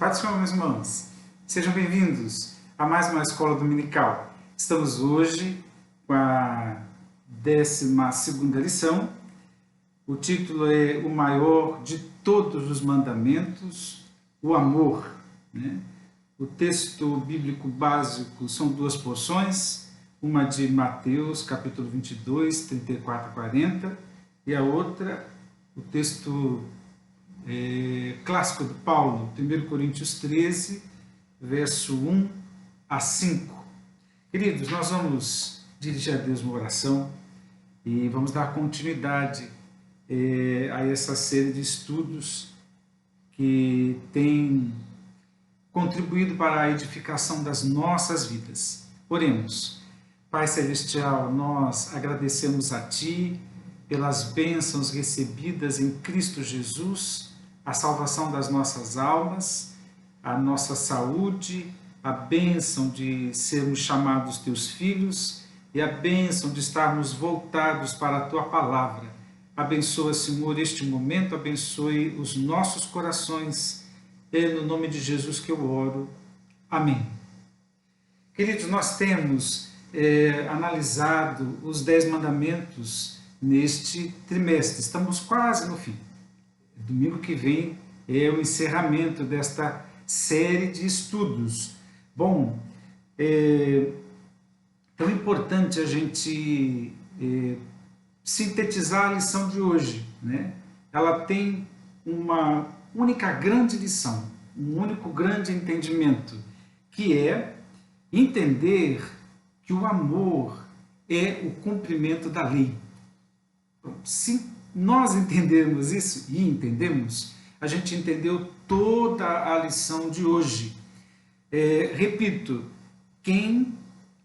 Pai do Senhor, meus irmãos, sejam bem-vindos a mais uma escola dominical. Estamos hoje com a 12ª lição. O título é O Maior de Todos os Mandamentos, o Amor. O texto bíblico básico são duas porções, uma de Mateus, capítulo 22, 34 a 40, e a outra, o texto clássico de Paulo, 1 Coríntios 13, verso 1 a 5. Queridos, nós vamos dirigir a Deus uma oração e vamos dar continuidade a essa série de estudos que tem contribuído para a edificação das nossas vidas. Oremos. Pai Celestial, nós agradecemos a Ti pelas bênçãos recebidas em Cristo Jesus, a salvação das nossas almas, a nossa saúde, a bênção de sermos chamados Teus filhos e a bênção de estarmos voltados para a Tua palavra. Abençoa, Senhor, este momento, abençoe os nossos corações. É no nome de Jesus que eu oro. Amém. Queridos, nós temos analisado os 10 mandamentos neste trimestre. Estamos quase no fim. Domingo que vem é o encerramento desta série de estudos. Bom, é tão importante a gente sintetizar a lição de hoje, né? Ela tem uma única grande lição, um único grande entendimento, que é entender que o amor é o cumprimento da lei. Se nós entendermos isso, e entendemos, a gente entendeu toda a lição de hoje. Repito, quem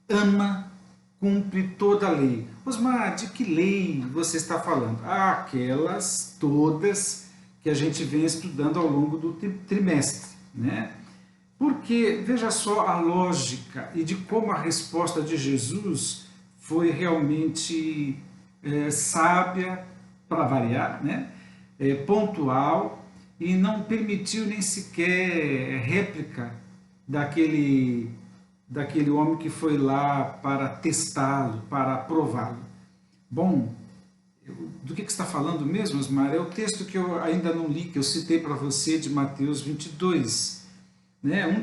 ama cumpre toda a lei. Osmar, de que lei você está falando? Aquelas todas que a gente vem estudando ao longo do trimestre, né? Porque, veja só a lógica e de como a resposta de Jesus foi realmente sábia, para variar, né? Pontual, e não permitiu nem sequer réplica daquele homem que foi lá para testá-lo, para prová-lo. Bom, do que você está falando mesmo, Osmar? É o texto que eu ainda não li, que eu citei para você, de Mateus 22. Né? Um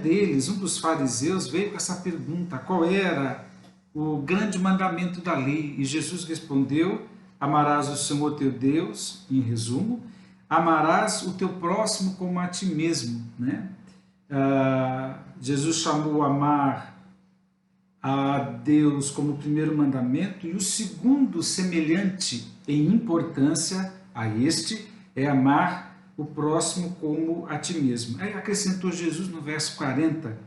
dos fariseus, veio com essa pergunta: qual era o grande mandamento da lei? E Jesus respondeu: amarás o Senhor teu Deus, em resumo, amarás o teu próximo como a ti mesmo. Né? Jesus chamou amar a Deus como o primeiro mandamento, e o segundo, semelhante em importância a este, é amar o próximo como a ti mesmo. Aí acrescentou Jesus no verso 40,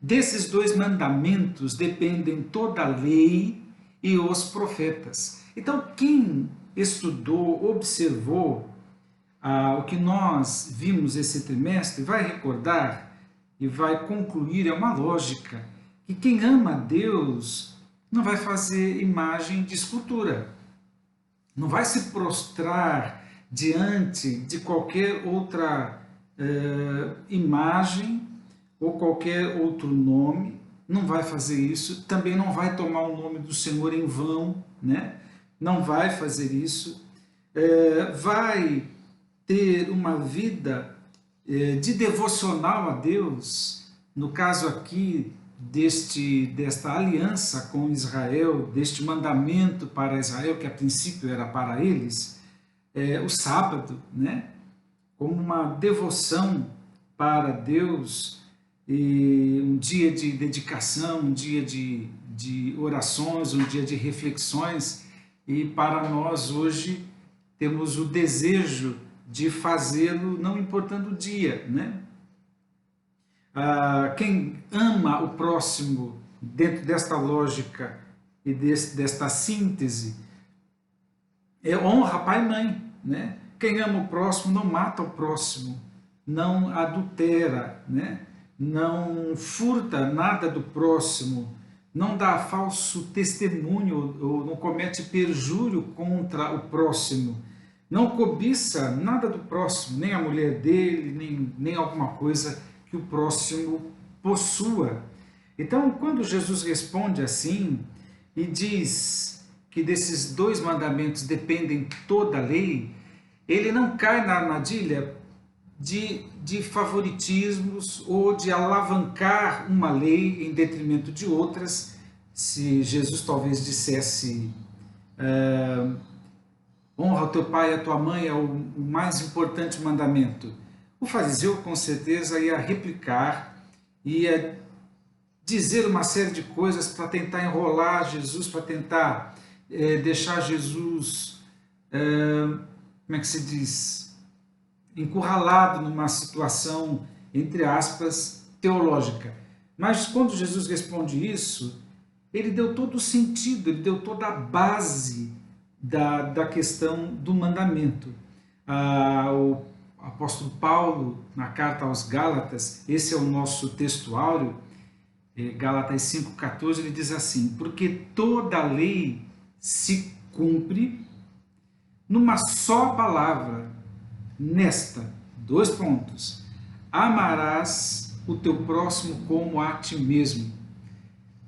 desses 2 mandamentos dependem toda a lei e os profetas. Então, quem estudou, observou o que nós vimos esse trimestre, vai recordar e vai concluir, é uma lógica, que quem ama a Deus não vai fazer imagem de escultura, não vai se prostrar diante de qualquer outra imagem ou qualquer outro nome, não vai fazer isso, também não vai tomar o nome do Senhor em vão, né? Não vai fazer isso, vai ter uma vida de devocional a Deus, no caso aqui desta aliança com Israel, deste mandamento para Israel, que a princípio era para eles, o sábado, né? Como uma devoção para Deus, e um dia de dedicação, um dia de orações, um dia de reflexões. E para nós hoje temos o desejo de fazê-lo não importando o dia, né? Quem ama o próximo dentro desta lógica e desta síntese honra pai e mãe, né? Quem ama o próximo não mata o próximo, não adultera, né? Não furta nada do próximo, não dá falso testemunho ou não comete perjúrio contra o próximo, não cobiça nada do próximo, nem a mulher dele, nem alguma coisa que que o próximo possua. Então, quando Jesus responde assim e diz que desses 2 mandamentos dependem toda a lei, ele não cai na armadilha de favoritismos ou de alavancar uma lei em detrimento de outras. Se Jesus talvez dissesse honra o teu pai e a tua mãe é o mais importante mandamento, o fariseu com certeza ia replicar, ia dizer uma série de coisas para tentar enrolar Jesus, para tentar deixar Jesus, como é que se diz, encurralado numa situação, entre aspas, teológica. Mas quando Jesus responde isso, ele deu todo o sentido, ele deu toda a base da questão do mandamento. O apóstolo Paulo, na carta aos Gálatas, esse é o nosso texto áureo, Gálatas 5,14, ele diz assim: porque toda a lei se cumpre numa só palavra, nesta, 2 pontos, amarás o teu próximo como a ti mesmo.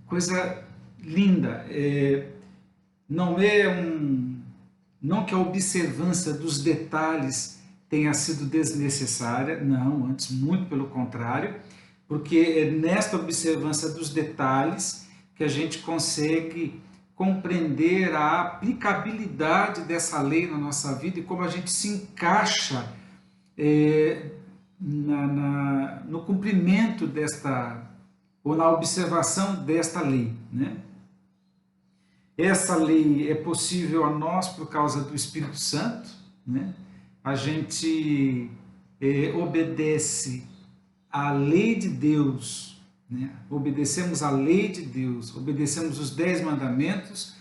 Coisa linda, não que a observância dos detalhes tenha sido desnecessária, não, antes muito pelo contrário, porque é nesta observância dos detalhes que a gente consegue compreender a aplicabilidade dessa lei na nossa vida e como a gente se encaixa no cumprimento desta, ou na observação desta lei, né? Essa lei é possível a nós por causa do Espírito Santo, né? A gente obedece à lei de Deus, né? Obedecemos à lei de Deus, obedecemos os 10 mandamentos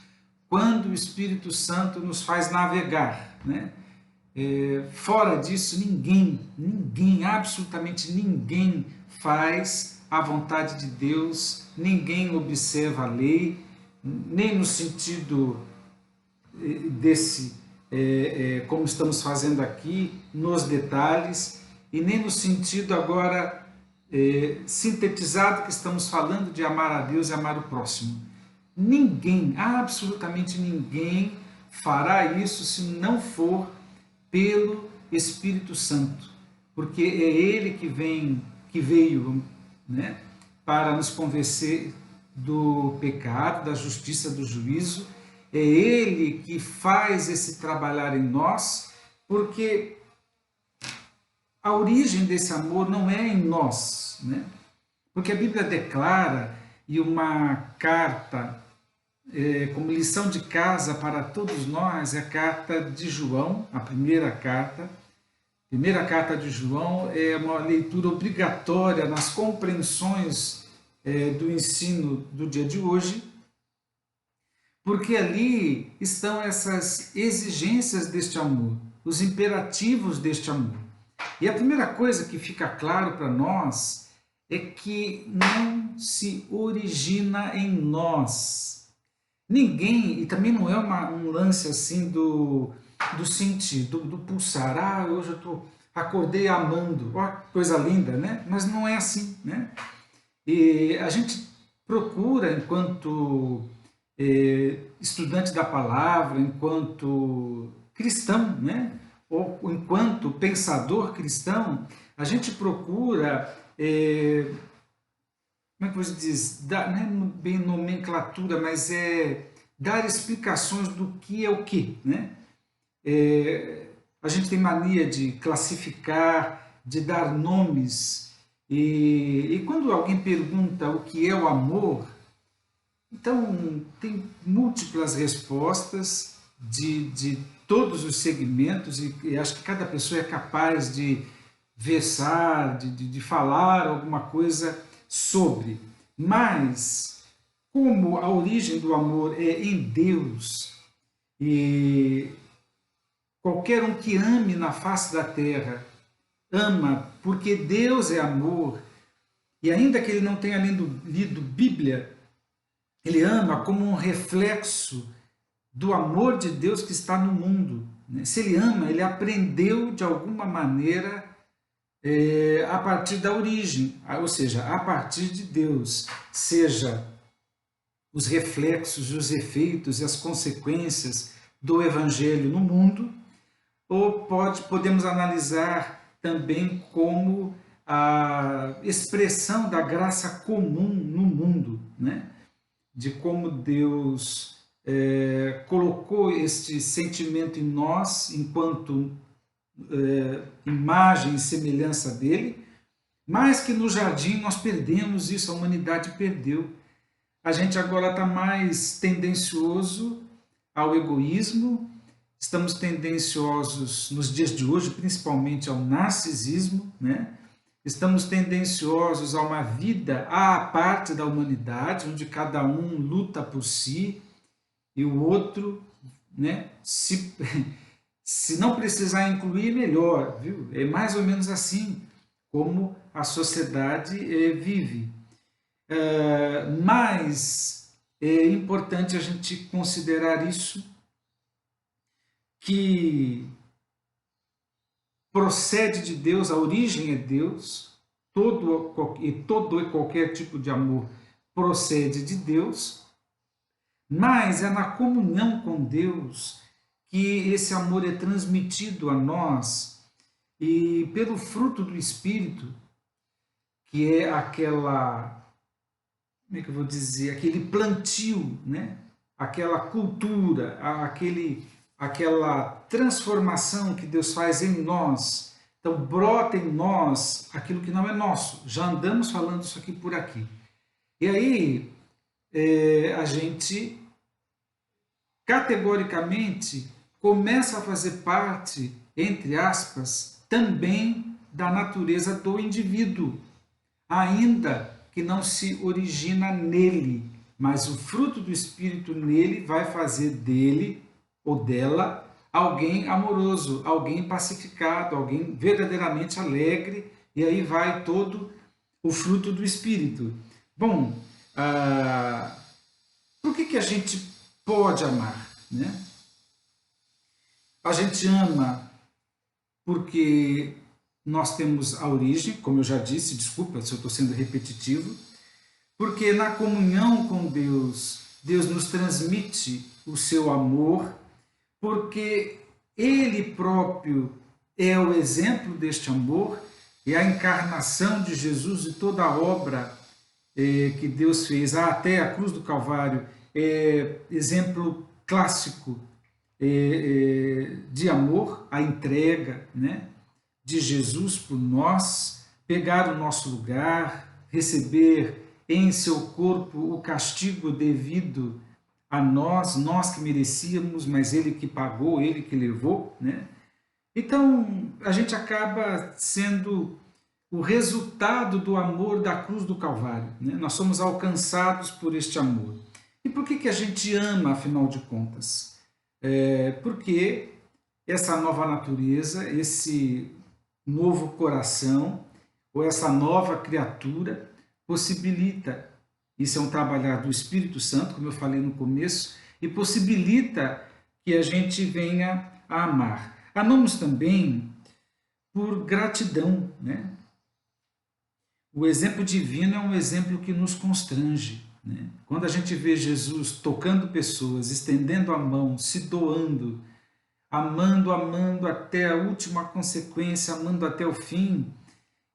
quando o Espírito Santo nos faz navegar, né? Fora disso, ninguém, absolutamente ninguém faz a vontade de Deus, ninguém observa a lei, nem no sentido desse, como estamos fazendo aqui, nos detalhes, e nem no sentido agora sintetizado que estamos falando de amar a Deus e amar o próximo. Ninguém, absolutamente ninguém fará isso se não for pelo Espírito Santo, porque é Ele que veio, né, para nos convencer do pecado, da justiça, do juízo. É Ele que faz esse trabalhar em nós, porque a origem desse amor não é em nós, né? Porque a Bíblia declara, e uma carta como lição de casa para todos nós, é a carta de João, a primeira carta de João é uma leitura obrigatória nas compreensões do ensino do dia de hoje, porque ali estão essas exigências deste amor, os imperativos deste amor. E a primeira coisa que fica claro para nós é que não se origina em nós. Ninguém, e também não é um lance assim do sentido, do pulsar, hoje eu acordei amando, ó, coisa linda, né? Mas não é assim, né? E a gente procura, enquanto estudante da palavra, enquanto cristão, né? Ou enquanto pensador cristão, a gente procura, como é que você diz, não é bem nomenclatura, mas dar explicações do que é o que, né? A gente tem mania de classificar, de dar nomes, e quando alguém pergunta o que é o amor, então tem múltiplas respostas de todos os segmentos, e acho que cada pessoa é capaz de versar, de falar alguma coisa sobre. Mas, como a origem do amor é em Deus, e qualquer um que ame na face da terra, ama porque Deus é amor, e ainda que ele não tenha lido Bíblia, ele ama como um reflexo do amor de Deus que está no mundo. Se ele ama, ele aprendeu de alguma maneira a partir da origem, ou seja, a partir de Deus, seja os reflexos, os efeitos e as consequências do Evangelho no mundo, ou podemos analisar também como a expressão da graça comum no mundo, né? De como Deus colocou este sentimento em nós enquanto imagem e semelhança dele, mas que no jardim nós perdemos isso, a humanidade perdeu. A gente agora está mais tendencioso ao egoísmo, estamos tendenciosos nos dias de hoje, principalmente ao narcisismo, né? Estamos tendenciosos a uma vida à parte da humanidade, onde cada um luta por si e o outro, né, se não precisar incluir, melhor, viu? É mais ou menos assim como a sociedade vive. Mas é importante a gente considerar isso, que procede de Deus, a origem é Deus, todo e qualquer tipo de amor procede de Deus, mas é na comunhão com Deus que esse amor é transmitido a nós, e pelo fruto do Espírito, que é aquela, como é que eu vou dizer, aquele plantio, né? Aquela cultura, aquela transformação que Deus faz em nós. Então brota em nós aquilo que não é nosso. Já andamos falando isso aqui por aqui. E aí a gente categoricamente começa a fazer parte, entre aspas, também da natureza do indivíduo, ainda que não se origina nele, mas o fruto do Espírito nele vai fazer dele ou dela alguém amoroso, alguém pacificado, alguém verdadeiramente alegre, e aí vai todo o fruto do Espírito. Bom, por que a gente pode amar, né? A gente ama porque nós temos a origem, como eu já disse, desculpa se eu estou sendo repetitivo, porque na comunhão com Deus, Deus nos transmite o seu amor, porque Ele próprio é o exemplo deste amor, é a encarnação de Jesus e toda a obra que Deus fez, até a cruz do Calvário, é exemplo clássico de amor, a entrega, né, de Jesus por nós, pegar o nosso lugar, receber em seu corpo o castigo devido a nós, nós que merecíamos, mas Ele que pagou, Ele que levou, né? Então, a gente acaba sendo o resultado do amor da cruz do Calvário, né? Nós somos alcançados por este amor. E por que a gente ama, afinal de contas? Porque essa nova natureza, esse novo coração, ou essa nova criatura, possibilita, isso é um trabalhar do Espírito Santo, como eu falei no começo, e possibilita que a gente venha a amar. Amamos também por gratidão, né? O exemplo divino é um exemplo que nos constrange, né? Quando a gente vê Jesus tocando pessoas, estendendo a mão, se doando, amando até a última consequência, amando até o fim,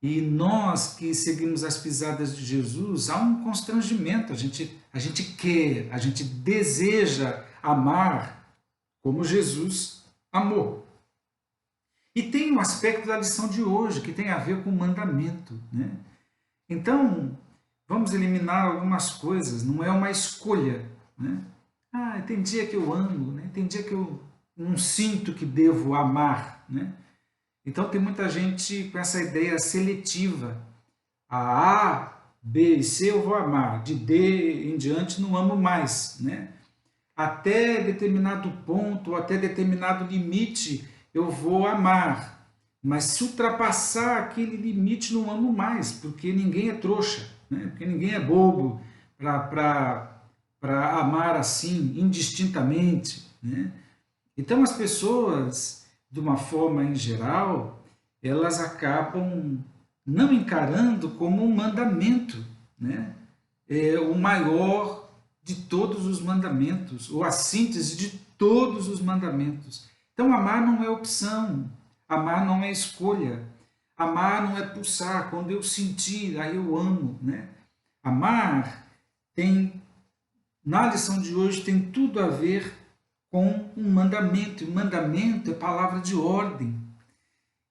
e nós que seguimos as pisadas de Jesus, há um constrangimento, a gente quer, a gente deseja amar como Jesus amou. E tem um aspecto da lição de hoje, que tem a ver com o mandamento, né? Então, vamos eliminar algumas coisas, não é uma escolha, né? Tem dia que eu amo, né? Tem dia que eu não sinto que devo amar, né? Então tem muita gente com essa ideia seletiva. A, B e C eu vou amar, de D em diante não amo mais, né? Até determinado ponto, até determinado limite eu vou amar, mas se ultrapassar aquele limite não amo mais, porque ninguém é trouxa, né? Porque ninguém é bobo para amar assim, indistintamente, né? Então as pessoas, de uma forma em geral, elas acabam não encarando como um mandamento, né? É o maior de todos os mandamentos, ou a síntese de todos os mandamentos. Então, amar não é opção, amar não é escolha, amar não é pulsar, quando eu sentir, aí eu amo, né? Amar tem, na lição de hoje, tem tudo a ver com um mandamento, e o mandamento é palavra de ordem.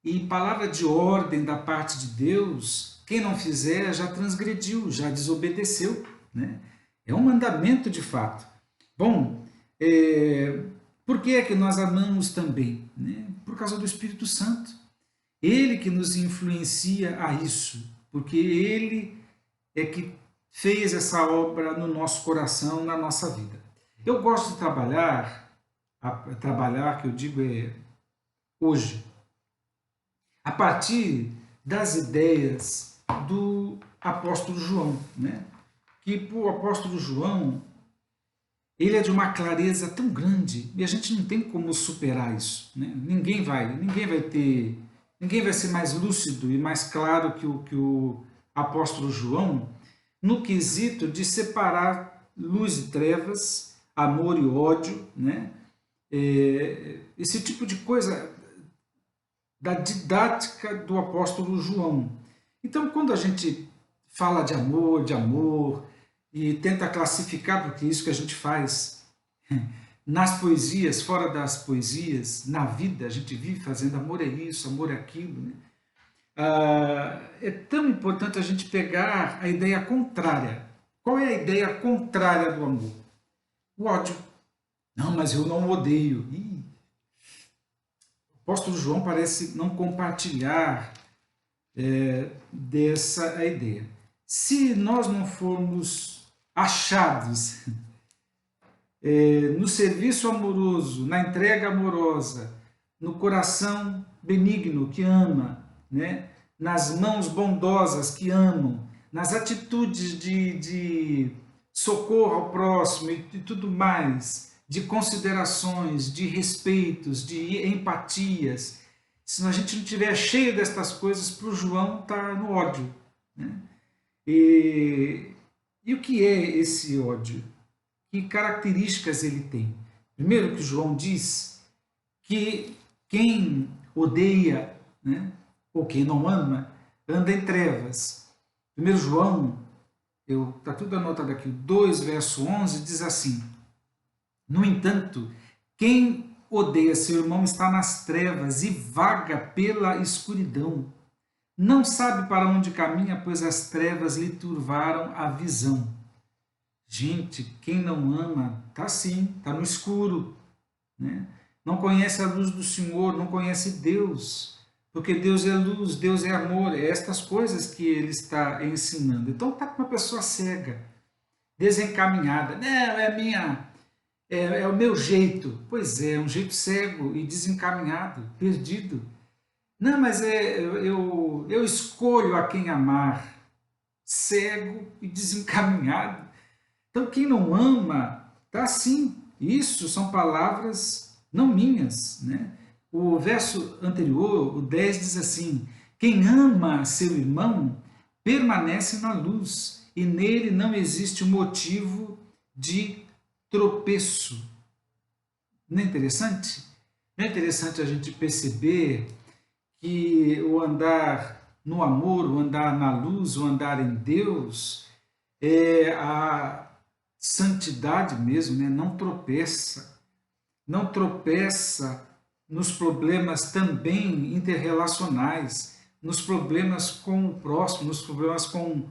E palavra de ordem da parte de Deus, quem não fizer já transgrediu, já desobedeceu, né? É um mandamento de fato. Bom, por que é que nós amamos também? Né? Por causa do Espírito Santo. Ele que nos influencia a isso, porque ele é que fez essa obra no nosso coração, na nossa vida. Eu gosto de trabalhar, que eu digo hoje, a partir das ideias do apóstolo João, né? Que o apóstolo João, ele é de uma clareza tão grande e a gente não tem como superar isso, né? Ninguém vai ser mais lúcido e mais claro que o apóstolo João no quesito de separar luz e trevas, amor e ódio, né? Esse tipo de coisa da didática do apóstolo João. Então, quando a gente fala de amor, e tenta classificar, porque é isso que a gente faz nas poesias, fora das poesias, na vida, a gente vive fazendo amor é isso, amor é aquilo, né? É tão importante a gente pegar a ideia contrária. Qual é a ideia contrária do amor? O ódio. Não, mas eu não odeio. O apóstolo João parece não compartilhar dessa ideia. Se nós não formos achados no serviço amoroso, na entrega amorosa, no coração benigno que ama, né? Nas mãos bondosas que amam, nas atitudes de socorro ao próximo e tudo mais, de considerações, de respeitos, de empatias. Se a gente não estiver cheio destas coisas, para o João está no ódio, né? E o que é esse ódio? Que características ele tem? Primeiro que João diz que quem odeia, né, ou quem não ama, anda em trevas. Primeiro João, está tudo anotado aqui, 2, verso 11, diz assim: no entanto, quem odeia seu irmão está nas trevas e vaga pela escuridão. Não sabe para onde caminha, pois as trevas lhe turvaram a visão. Gente, quem não ama está assim, está no escuro, né? Não conhece a luz do Senhor, não conhece Deus, porque Deus é luz, Deus é amor, é estas coisas que ele está ensinando. Então está com uma pessoa cega, desencaminhada. Não, é o meu jeito. Pois é um jeito cego e desencaminhado, perdido. Não, mas eu escolho a quem amar, cego e desencaminhado. Então, quem não ama, está assim. Isso são palavras não minhas, né? O verso anterior, o 10, diz assim: quem ama seu irmão permanece na luz, e nele não existe motivo de tropeço. Não é interessante? Não é interessante a gente perceber que o andar no amor, o andar na luz, o andar em Deus, é a santidade mesmo, né? Não tropeça nos problemas também interrelacionais, nos problemas com o próximo, nos problemas com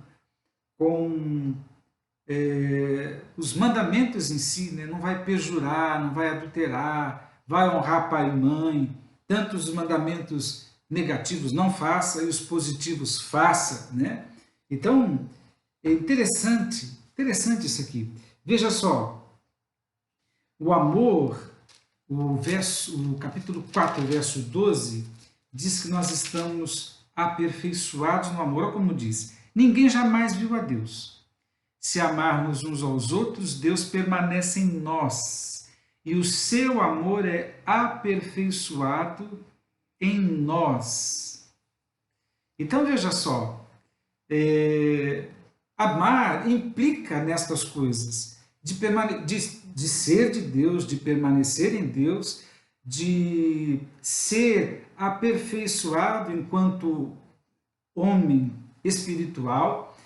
os mandamentos em si, né? Não vai perjurar, não vai adulterar, vai honrar pai e mãe, tanto os mandamentos negativos não faça e os positivos faça, né? Então, é interessante isso aqui. Veja só, o amor, o capítulo 4, verso 12, diz que nós estamos aperfeiçoados no amor. Olha como diz: ninguém jamais viu a Deus. Se amarmos uns aos outros, Deus permanece em nós, e o seu amor é aperfeiçoado em nós. Então veja só, amar implica nestas coisas, de ser de Deus, de permanecer em Deus, de ser aperfeiçoado enquanto homem espiritual,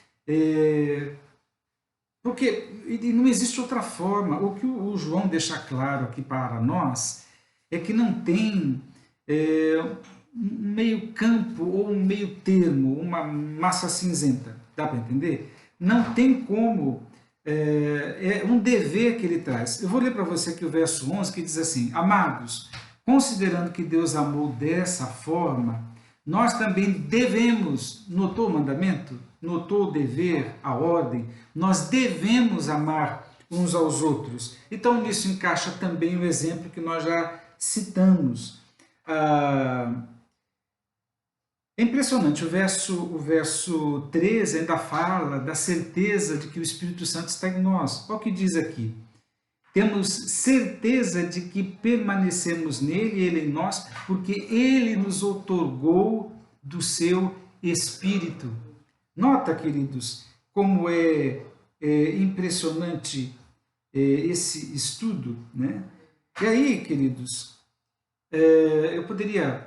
porque não existe outra forma. O que o João deixa claro aqui para nós é que não tem um meio campo ou um meio termo, uma massa cinzenta, dá para entender? Não tem como, é um dever que ele traz. Eu vou ler para você aqui o verso 11, que diz assim: amados, considerando que Deus amou dessa forma, nós também devemos, notou o mandamento? Notou o dever, a ordem? Nós devemos amar uns aos outros. Então nisso encaixa também o exemplo que nós já citamos. É impressionante, o verso 13 ainda fala da certeza de que o Espírito Santo está em nós. Olha o que diz aqui: temos certeza de que permanecemos nele e ele em nós, porque ele nos outorgou do seu Espírito. Nota, queridos, como é impressionante esse estudo, né? E aí, queridos, eu poderia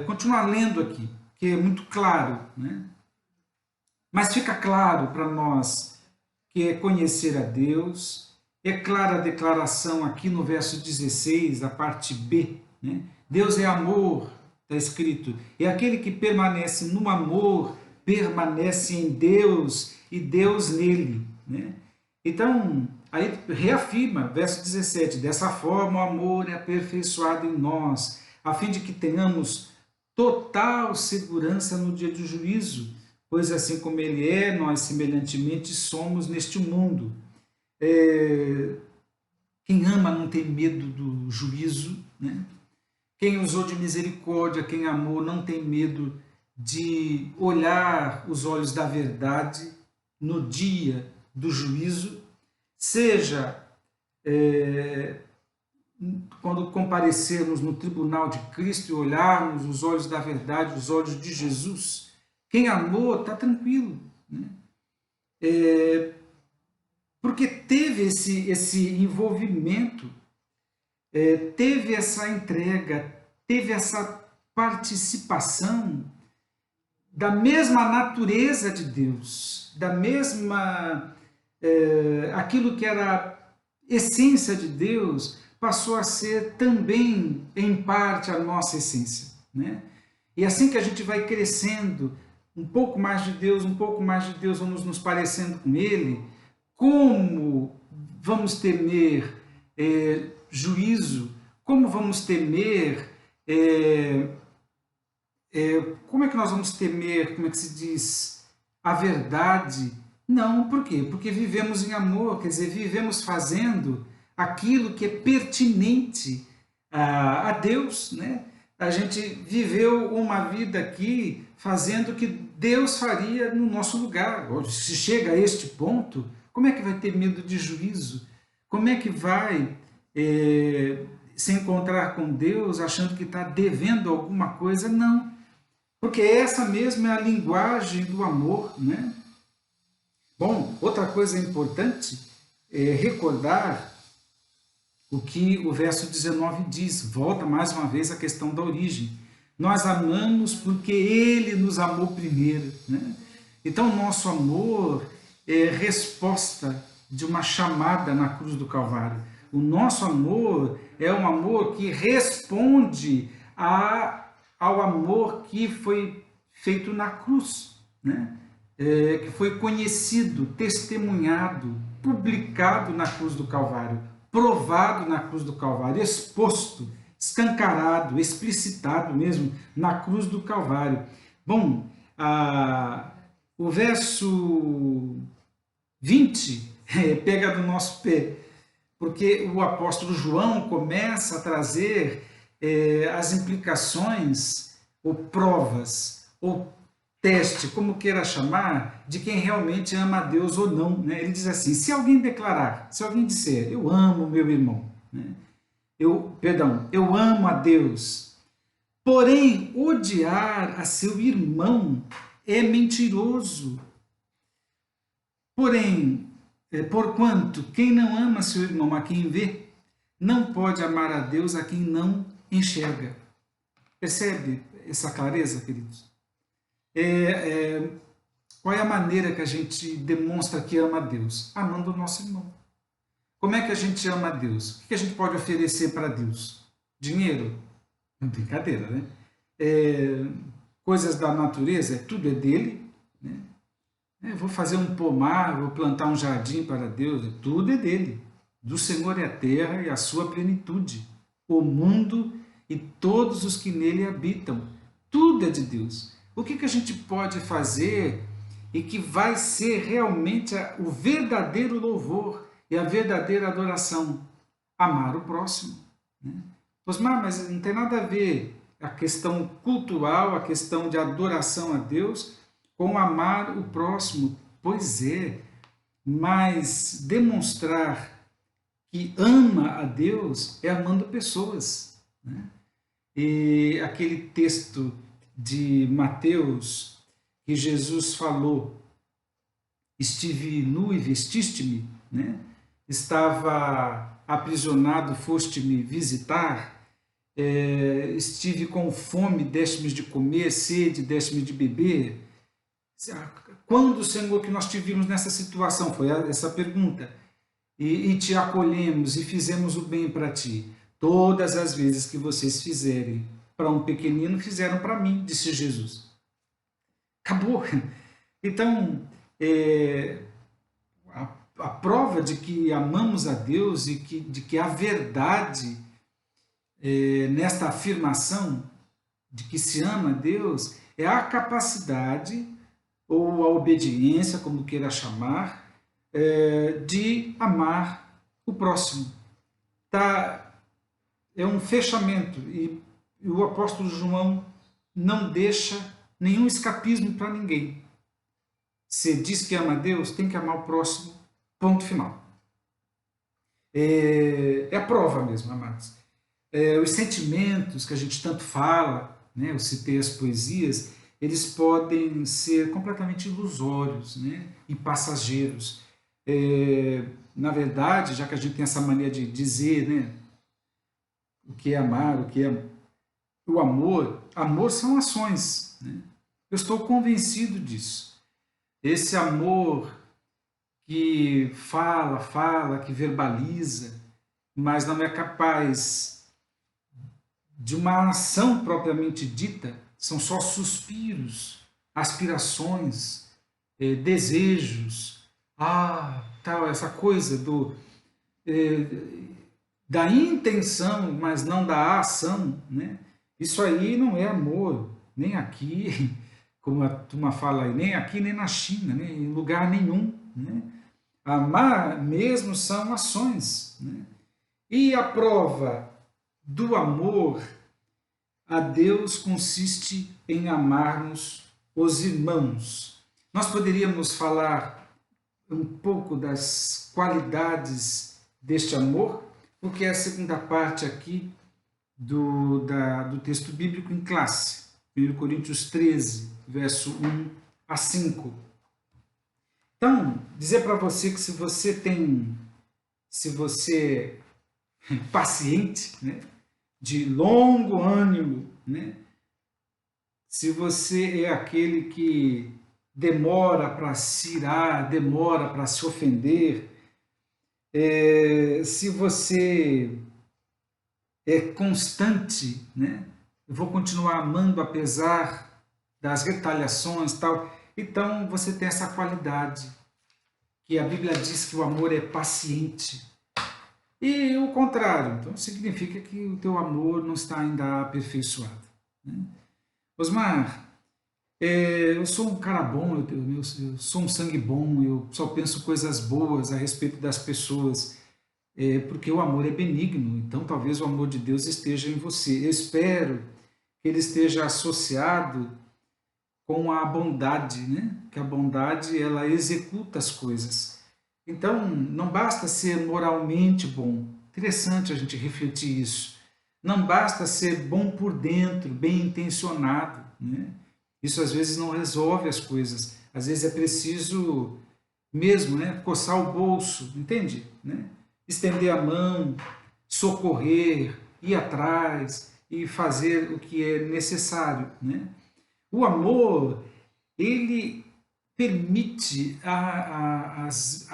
continuar lendo aqui, que é muito claro, né? Mas fica claro para nós que é conhecer a Deus. É clara a declaração aqui no verso 16, a parte B, né? Deus é amor, está escrito, e aquele que permanece no amor, permanece em Deus e Deus nele, né? Então, aí reafirma, verso 17, dessa forma o amor é aperfeiçoado em nós, a fim de que tenhamos total segurança no dia do juízo, pois assim como ele é, nós semelhantemente somos neste mundo. Quem ama não tem medo do juízo, né? Quem usou de misericórdia, quem amou, não tem medo de olhar os olhos da verdade no dia do juízo, seja quando comparecermos no tribunal de Cristo e olharmos os olhos da verdade, os olhos de Jesus. Quem amou está tranquilo, né? Porque teve esse envolvimento, teve essa entrega, teve essa participação da mesma natureza de Deus, da mesma, aquilo que era essência de Deus, passou a ser também, em parte, a nossa essência, né? E assim que a gente vai crescendo, um pouco mais de Deus, vamos nos parecendo com Ele, como vamos temer juízo, como vamos temer, como é que nós vamos temer, como é que se diz, a verdade? Não, por quê? Porque vivemos em amor, quer dizer, vivemos fazendo aquilo que é pertinente a Deus, né? A gente viveu uma vida aqui fazendo o que Deus faria no nosso lugar. Se chega a este ponto, como é que vai ter medo de juízo? Como é que vai se encontrar com Deus achando que está devendo alguma coisa? Não, porque essa mesma é a linguagem do amor, né? Bom, outra coisa importante é recordar o que o verso 19 diz, volta mais uma vez à questão da origem. Nós amamos porque Ele nos amou primeiro, né? Então, o nosso amor é resposta de uma chamada na cruz do Calvário. O nosso amor é um amor que responde ao amor que foi feito na cruz, né? Que foi conhecido, testemunhado, publicado na cruz do Calvário, provado na cruz do Calvário, exposto, escancarado, explicitado mesmo na cruz do Calvário. Bom, o verso 20 pega do nosso pé, porque o apóstolo João começa a trazer as implicações, ou provas, ou teste, como queira chamar, de quem realmente ama a Deus ou não, né? Ele diz assim, se alguém disser, eu amo meu irmão, né? Eu amo a Deus, Porém, odiar a seu irmão é mentiroso. Porém, porquanto quem não ama seu irmão a quem vê, não pode amar a Deus a quem não enxerga. Percebe essa clareza, queridos? Qual é a maneira que a gente demonstra que ama a Deus? Amando o nosso irmão. Como é que a gente ama a Deus? O que a gente pode oferecer para Deus? Dinheiro? Brincadeira, né? Coisas da natureza, tudo é dele, né? Vou fazer um pomar, vou plantar um jardim para Deus, tudo é dele. Do Senhor é a terra e a sua plenitude, o mundo e todos os que nele habitam. Tudo é de Deus. O que a gente pode fazer e que vai ser realmente o verdadeiro louvor e a verdadeira adoração? Amar o próximo, né? Osmar, mas não tem nada a ver a questão cultural, a questão de adoração a Deus com amar o próximo. Pois é, mas demonstrar que ama a Deus é amando pessoas, né? E aquele texto de Mateus que Jesus falou, estive nu e vestiste-me, né? Estava aprisionado, foste-me visitar, estive com fome, deste-me de comer, sede, deste-me de beber. Quando, Senhor, que nós tivemos nessa situação? Foi essa pergunta. E te acolhemos e fizemos o bem para ti. Todas as vezes que vocês fizerem para um pequenino, fizeram para mim, disse Jesus. Acabou. Então, a prova de que amamos a Deus e de que a verdade nesta afirmação de que se ama a Deus é a capacidade ou a obediência, como queira chamar, de amar o próximo. É um fechamento e o apóstolo João não deixa nenhum escapismo para ninguém. Se diz que ama a Deus, tem que amar o próximo, ponto final. É a prova mesmo, amados. Os sentimentos que a gente tanto fala, né, eu citei as poesias, eles podem ser completamente ilusórios, né, e passageiros. Na verdade, já que a gente tem essa mania de dizer, né, o que é amar, o que é o amor, amor são ações, né? Eu estou convencido disso. Esse amor que fala, que verbaliza, mas não é capaz de uma ação propriamente dita, são só suspiros, aspirações, desejos, tal, essa coisa da intenção, mas não da ação, né? Isso aí não é amor, nem aqui, como a turma fala aí, nem aqui, nem na China, né? Em lugar nenhum, né? Amar mesmo são ações, né? E a prova do amor a Deus consiste em amarmos os irmãos. Nós poderíamos falar um pouco das qualidades deste amor, porque é a segunda parte aqui do texto bíblico em classe, 1 Coríntios 13, verso 1 a 5. Então, dizer para você que se você é paciente, né, de longo ânimo, né, se você é aquele que demora para se irar, demora para se ofender, se você é constante, né, eu vou continuar amando apesar das retaliações e tal, então você tem essa qualidade, que a Bíblia diz que o amor é paciente. E o contrário, então significa que o teu amor não está ainda aperfeiçoado, né? Osmar, eu sou um cara bom, eu sou um sangue bom, eu só penso coisas boas a respeito das pessoas, porque o amor é benigno, então talvez o amor de Deus esteja em você. Eu espero que ele esteja associado com a bondade, né? Que a bondade, ela executa as coisas. Então, não basta ser moralmente bom. Interessante a gente refletir isso. Não basta ser bom por dentro, bem intencionado, né? Isso às vezes não resolve as coisas. Às vezes é preciso mesmo, né, coçar o bolso, entende? Né? Estender a mão, socorrer, ir atrás e fazer o que é necessário, né? O amor, ele permite as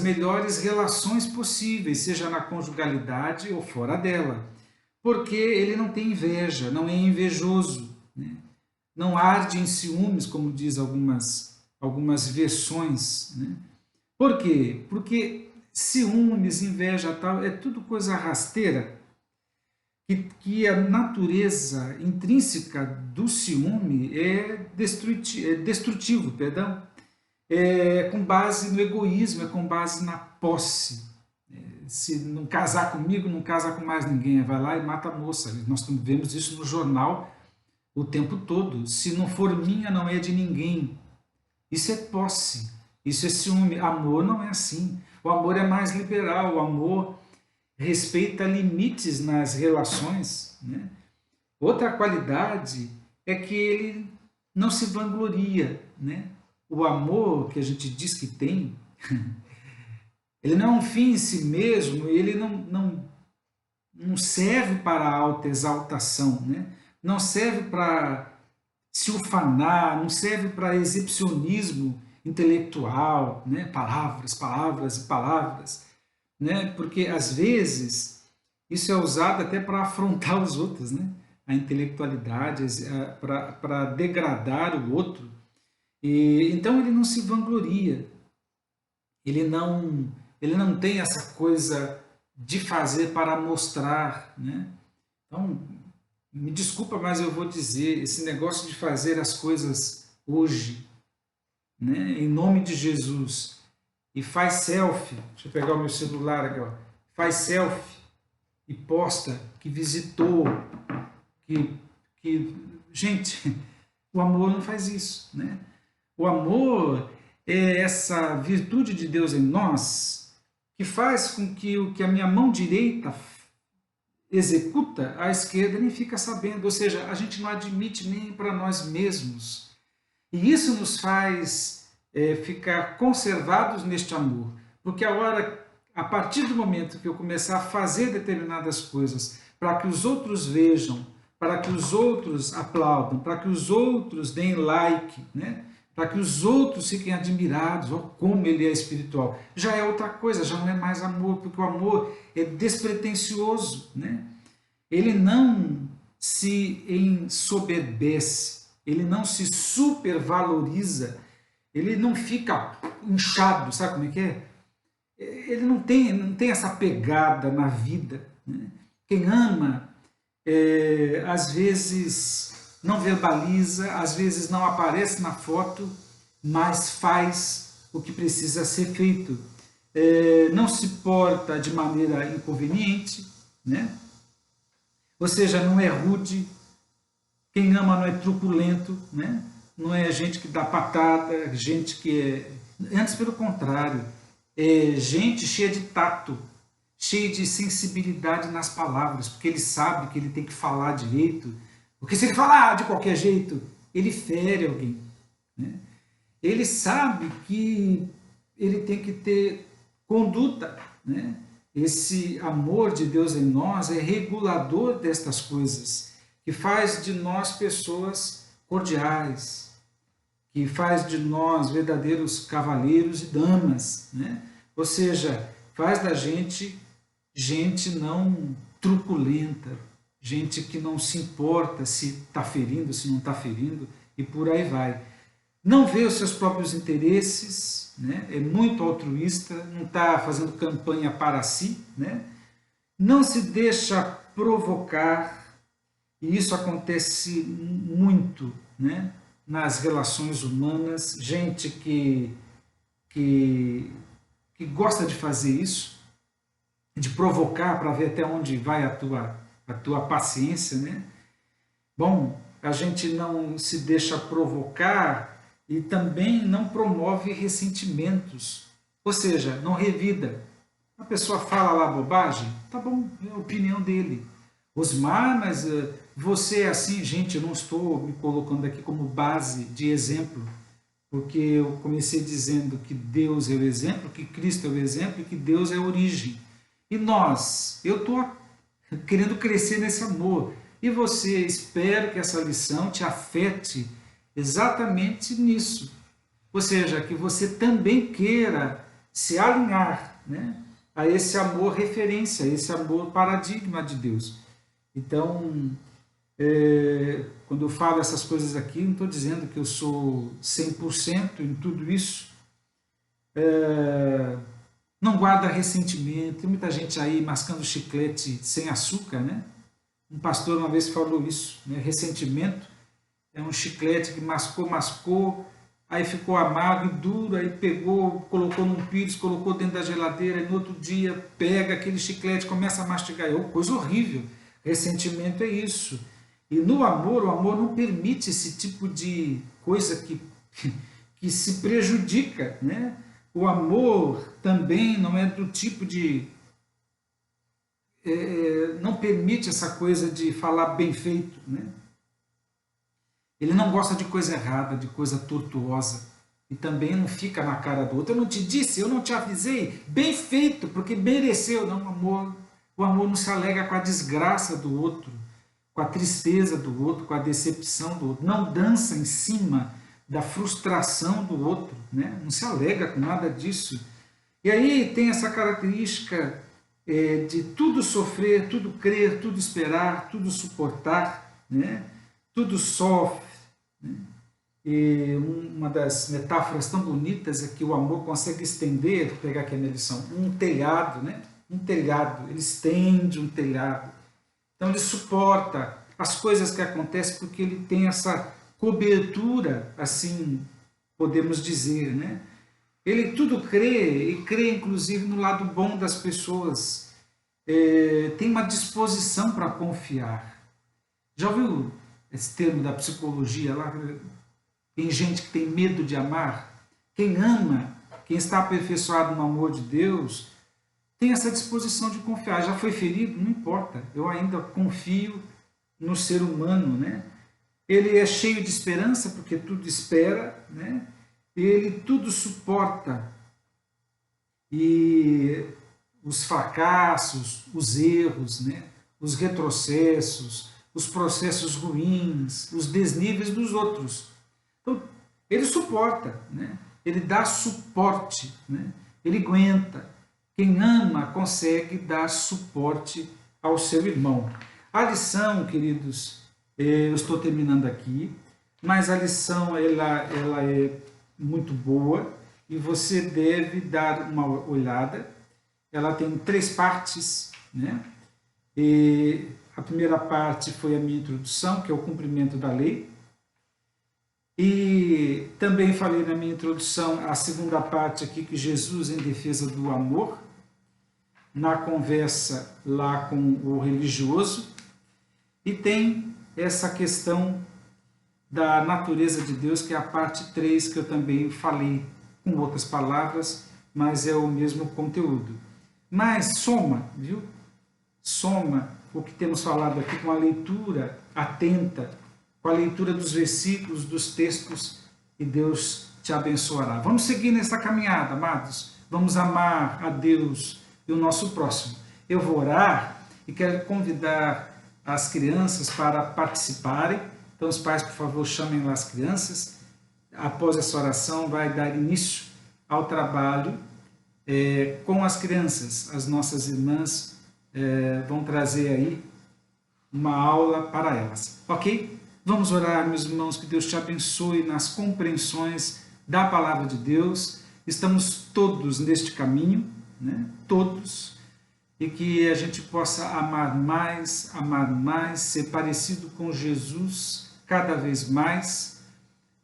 melhores relações possíveis, seja na conjugalidade ou fora dela, porque ele não tem inveja, não é invejoso, né? Não arde em ciúmes, como diz algumas versões, né? Por quê? Porque ciúmes, inveja, tal, é tudo coisa rasteira, que a natureza intrínseca do ciúme é destrutivo, perdão, é com base no egoísmo, é com base na posse. Se não casar comigo, não casa com mais ninguém, vai lá e mata a moça. Nós vemos isso no jornal o tempo todo. Se não for minha, não é de ninguém. Isso é posse, isso é ciúme. Amor não é assim. O amor é mais liberal, o amor respeita limites nas relações, né? Outra qualidade é que ele não se vangloria, né? O amor que a gente diz que tem, ele não é um fim em si mesmo, ele não serve para a autoexaltação, né? Não serve para se ufanar, não serve para exibicionismo intelectual, né? Palavras, palavras e palavras, né? Porque às vezes isso é usado até para afrontar os outros, né? A intelectualidade, para degradar o outro. E então ele não se vangloria, ele não tem essa coisa de fazer para mostrar, né? Então, me desculpa, mas eu vou dizer, esse negócio de fazer as coisas hoje, né, em nome de Jesus, e faz selfie, deixa eu pegar o meu celular aqui, ó, faz selfie e posta que visitou, gente, o amor não faz isso, né? O amor é essa virtude de Deus em nós que faz com que o que a minha mão direita executa, a esquerda nem fica sabendo, ou seja, a gente não admite nem para nós mesmos. E isso nos faz ficar conservados neste amor, porque a partir do momento que eu começar a fazer determinadas coisas para que os outros vejam, para que os outros aplaudam, para que os outros deem like, né? Para que os outros fiquem admirados, oh, como ele é espiritual. Já é outra coisa, já não é mais amor, porque o amor é despretensioso, né? Ele não se ensoberbece, ele não se supervaloriza, ele não fica inchado, sabe como é que é? Ele não tem essa pegada na vida, né? Quem ama, às vezes não verbaliza, às vezes não aparece na foto, mas faz o que precisa ser feito. Não se porta de maneira inconveniente, né? Ou seja, não é rude. Quem ama não é truculento, né? Não é gente que dá patada, gente que é... Antes, pelo contrário, é gente cheia de tato, cheia de sensibilidade nas palavras, porque ele sabe que ele tem que falar direito, porque se ele falar de qualquer jeito, ele fere alguém, né? Ele sabe que ele tem que ter conduta, né? Esse amor de Deus em nós é regulador destas coisas, que faz de nós pessoas cordiais, que faz de nós verdadeiros cavaleiros e damas, né? Ou seja, faz da gente não truculenta, gente que não se importa se está ferindo, se não está ferindo, e por aí vai. Não vê os seus próprios interesses, né? É muito altruísta, não está fazendo campanha para si, né? Não se deixa provocar, e isso acontece muito, né? Nas relações humanas, gente que gosta de fazer isso, de provocar para ver até onde vai a tua paciência, né? Bom, a gente não se deixa provocar e também não promove ressentimentos, ou seja, não revida. A pessoa fala lá bobagem, tá bom, é a opinião dele. Osmar, mas você é assim, gente, eu não estou me colocando aqui como base de exemplo, porque eu comecei dizendo que Deus é o exemplo, que Cristo é o exemplo e que Deus é a origem. E nós, eu estou querendo crescer nesse amor. E você, espero que essa lição te afete exatamente nisso. Ou seja, que você também queira se alinhar, né, a esse amor referência, a esse amor paradigma de Deus. Então, quando eu falo essas coisas aqui, não estou dizendo que eu sou 100% em tudo isso. Não guarda ressentimento. Tem muita gente aí mascando chiclete sem açúcar, né? Um pastor uma vez falou isso, né? Ressentimento é um chiclete que mascou, aí ficou amargo e duro, aí pegou, colocou num pires, colocou dentro da geladeira, e no outro dia pega aquele chiclete, começa a mastigar. É uma coisa horrível. Ressentimento é isso. E no amor, o amor não permite esse tipo de coisa que se prejudica, né? O amor também não é do tipo de... não permite essa coisa de falar bem feito, né? Ele não gosta de coisa errada, de coisa tortuosa. E também não fica na cara do outro. Eu não te disse, eu não te avisei. Bem feito, porque mereceu. Não, o amor não se alega com a desgraça do outro, com a tristeza do outro, com a decepção do outro. Não dança em cima da frustração do outro, né? Não se alega com nada disso. E aí tem essa característica de tudo sofrer, tudo crer, tudo esperar, tudo suportar, né? Tudo sofre. Né? E uma das metáforas tão bonitas é que o amor consegue estender, vou pegar aqui a minha lição, um telhado, né? Um telhado, ele estende um telhado. Então ele suporta as coisas que acontecem porque ele tem essa cobertura, assim podemos dizer, né? Ele tudo crê, e crê inclusive no lado bom das pessoas, tem uma disposição para confiar. Já ouviu esse termo da psicologia lá? Tem gente que tem medo de amar. Quem ama, quem está aperfeiçoado no amor de Deus, tem essa disposição de confiar. Já foi ferido? Não importa, eu ainda confio no ser humano, né? Ele é cheio de esperança, porque tudo espera, né? Ele tudo suporta. E os fracassos, os erros, né? Os retrocessos, os processos ruins, os desníveis dos outros. Então, ele suporta, né? Ele dá suporte, né? Ele aguenta. Quem ama consegue dar suporte ao seu irmão. A lição, queridos, eu estou terminando aqui, mas a lição ela é muito boa e você deve dar uma olhada. Ela tem 3 partes, né? E a primeira parte foi a minha introdução, que é o cumprimento da lei. E também falei na minha introdução a segunda parte aqui, que Jesus em defesa do amor, na conversa lá com o religioso. E tem essa questão da natureza de Deus, que é a parte 3, que eu também falei com outras palavras, mas é o mesmo conteúdo. Mas soma, viu? Soma o que temos falado aqui com a leitura atenta, com a leitura dos versículos, dos textos, e Deus te abençoará. Vamos seguir nessa caminhada, amados. Vamos amar a Deus e o nosso próximo. Eu vou orar e quero convidar as crianças para participarem. Então, os pais, por favor, chamem lá as crianças. Após essa oração, vai dar início ao trabalho com as crianças. As nossas irmãs vão trazer aí uma aula para elas. Ok? Vamos orar, meus irmãos, que Deus te abençoe nas compreensões da palavra de Deus. Estamos todos neste caminho, né? Todos. E que a gente possa amar mais, ser parecido com Jesus cada vez mais.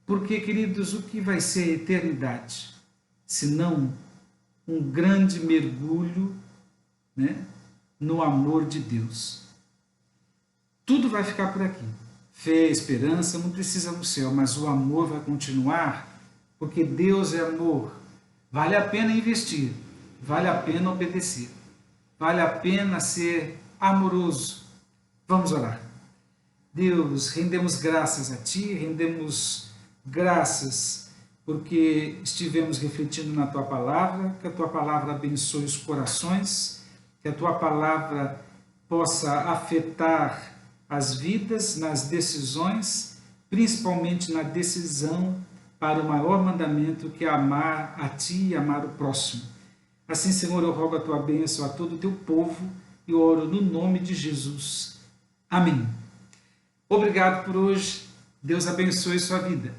Porque, queridos, o que vai ser a eternidade? Senão um grande mergulho, né, no amor de Deus. Tudo vai ficar por aqui. Fé, esperança, não precisa no céu, mas o amor vai continuar, porque Deus é amor. Vale a pena investir. vale a pena obedecer, vale a pena ser amoroso. Vamos orar. Deus, rendemos graças a Ti, rendemos graças porque estivemos refletindo na Tua Palavra, que a Tua Palavra abençoe os corações, que a Tua Palavra possa afetar as vidas nas decisões, principalmente na decisão para o maior mandamento, que é amar a Ti e amar o próximo. Assim, Senhor, eu rogo a Tua bênção a todo o Teu povo e oro no nome de Jesus. Amém. Obrigado por hoje. Deus abençoe sua vida.